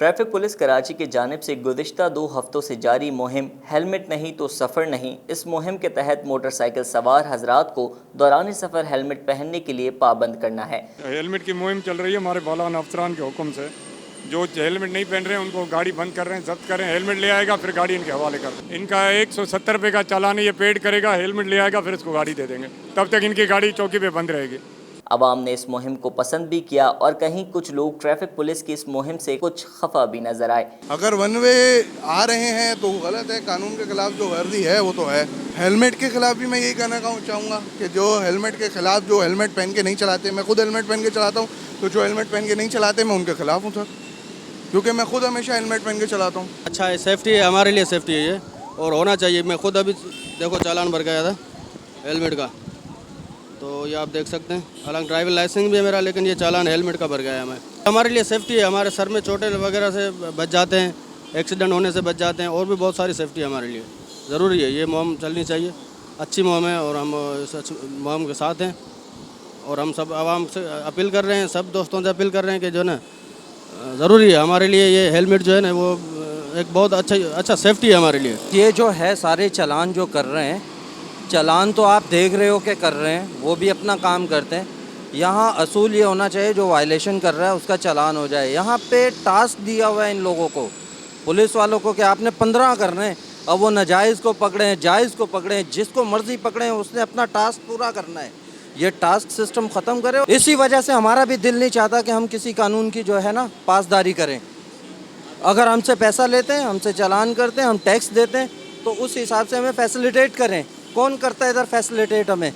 Traffic police Karachi की जानिब से गुज़िश्ता 2 हफ्तों से जारी मुहिम हेलमेट नहीं तो सफ़र नहीं। इस मुहिम के तहत मोटरसाइकिल सवार हजरात को दौरान सफ़र हेलमेट पहनने के लिए पाबंद करना है। हेलमेट की मुहिम चल रही है हमारे बालान अफसरान के हुक्म से। जो हेलमेट नहीं पहन रहे हैं उनको गाड़ी बंद कर रहे हैं, जब्त कर रहे हैं। हेलमेट ले आएगा फिर गाड़ी इनके हवाले कर दें। इनका 170 रुपये का चालान ये पेड करेगा, हेलमेट ले आएगा फिर इसको गाड़ी दे देंगे। तब तक इनकी गाड़ी चौकी पे बंद रहेगी। अवाम ने इस मुहिम को पसंद भी किया और कहीं कुछ लोग ट्रैफिक पुलिस की इस मुहिम से कुछ खफा भी नजर आए। अगर वन वे आ रहे हैं तो गलत है, कानून के खिलाफ जो वर्दी है वो तो है। हेलमेट के खिलाफ भी मैं यही कहना चाहूँगा कि जो हेलमेट के खिलाफ, जो हेलमेट पहन के नहीं चलाते, मैं खुद हेलमेट पहन के चलाता हूँ, तो जो हेलमेट पहन के नहीं चलाते मैं उनके खिलाफ हूँ सर, क्योंकि मैं खुद हमेशा हेलमेट पहन के चलाता हूँ। अच्छा है, सेफ्टी है, हमारे लिए सेफ्टी है ये और होना चाहिए। मैं खुद अभी देखो चालान भर गया था हेलमेट का, तो ये आप देख सकते हैं। हालांकि ड्राइविंग लाइसेंस भी है मेरा, लेकिन ये चालान हेलमेट का भर गया है। हमारे लिए सेफ्टी है, हमारे सर में चोटें वगैरह से बच जाते हैं, एक्सीडेंट होने से बच जाते हैं और भी बहुत सारी सेफ्टी हमारे लिए ज़रूरी है। ये मुहिम चलनी चाहिए, अच्छी मुहिम है और हम इस मुहिम के साथ हैं। और हम सब आवाम से अपील कर रहे हैं, सब दोस्तों से अपील कर रहे हैं कि जो ना ज़रूरी है हमारे लिए ये हेलमेट जो है ना, वो एक बहुत अच्छा सेफ्टी है हमारे लिए। ये जो है सारे चालान जो कर रहे हैं, चालान तो आप देख रहे हो कि कर रहे हैं, वो भी अपना काम करते हैं। यहाँ असूल ये होना चाहिए जो वायलेशन कर रहा है उसका चालान हो जाए। यहाँ पे टास्क दिया हुआ है इन लोगों को, पुलिस वालों को, कि आपने 15 करने हैं। अब वो नाजायज़ को पकड़ें, जायज़ को पकड़ें, जिसको मर्ज़ी पकड़ें, उसने अपना टास्क पूरा करना है। ये टास्क सिस्टम ख़त्म करें। इसी वजह से हमारा भी दिल नहीं चाहता कि हम किसी कानून की जो है ना पासदारी करें। अगर हमसे पैसा लेते हैं, हमसे चालान करते हैं, हम टैक्स देते हैं, तो उस हिसाब से हमें फैसिलिटेट करें। कौन करता है इधर फैसिलिटेट? हमें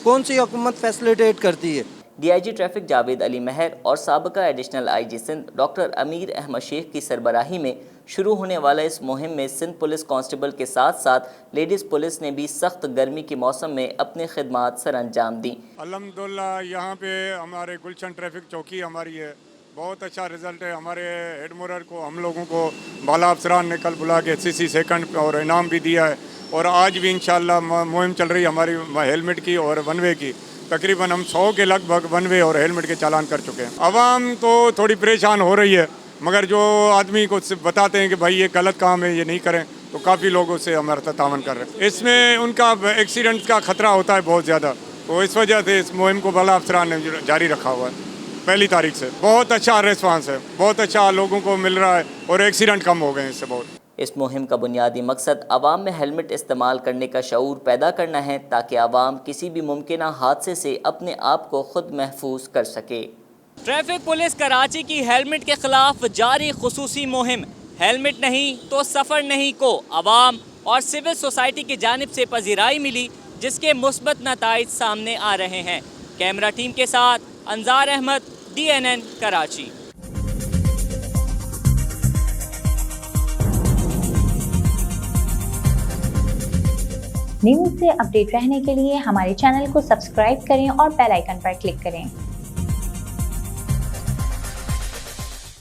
कौन सी हुकूमत फैसिलिटेट करती है? DIG ट्रैफिक जावेद अली महर और साबिका एडिशनल IG सिंध डॉक्टर अमीर अहमद शेख की सरबराही में शुरू होने वाला इस मुहिम में सिंध पुलिस कांस्टेबल के साथ साथ लेडीज़ पुलिस ने भी सख्त गर्मी के मौसम में अपनी खिदमात सर अंजाम दी। अल्हम्दुलिल्लाह यहाँ पे हमारे गुलशन ट्रैफिक चौकी हमारी है, बहुत अच्छा रिज़ल्ट है। हमारे हेड मोरर को, हम लोगों को बाला अफसरान ने कल बुला के CC सेकंड और इनाम भी दिया है। और आज भी इंशाल्लाह मुहिम चल रही है हमारी हेलमेट की और वन वे की। तकरीबन हम 100 के लगभग वन वे और हेलमेट के चालान कर चुके हैं। आवाम तो थोड़ी परेशान हो रही है, मगर जो आदमी को बताते हैं कि भाई ये गलत काम है, ये नहीं करें, तो काफ़ी लोग उससे हमारा तावन कर रहे हैं। इसमें उनका एक्सीडेंट का ख़तरा होता है बहुत ज़्यादा, तो इस वजह से इस मुहिम को बाला अफसरान ने जारी रखा हुआ है। पहली तारीख से बहुत अच्छा रिस्पांस है, बहुत अच्छा लोगों को मिल रहा है और एक्सीडेंट कम हो गए हैं इससे बहुत। इस मुहिम का बुनियादी मकसद आवाम में हेलमेट इस्तेमाल करने का शऊर पैदा करना है, ताकि आवाम किसी भी मुमकिना हादसे से अपने आप को खुद महफूज कर सके। ट्रैफिक पुलिस कराची की हेलमेट के खिलाफ जारी खुसूसी मुहिम हेलमेट नहीं तो सफ़र नहीं को आवाम और सिविल सोसाइटी की जानिब से पजीराई मिली, जिसके मुस्बत नताइज सामने आ रहे हैं। कैमरा टीम के साथ अंजार अहमद, DNN कराची। न्यूज़ से अपडेट रहने के लिए हमारे चैनल को सब्सक्राइब करें और बेल आइकन पर क्लिक करें।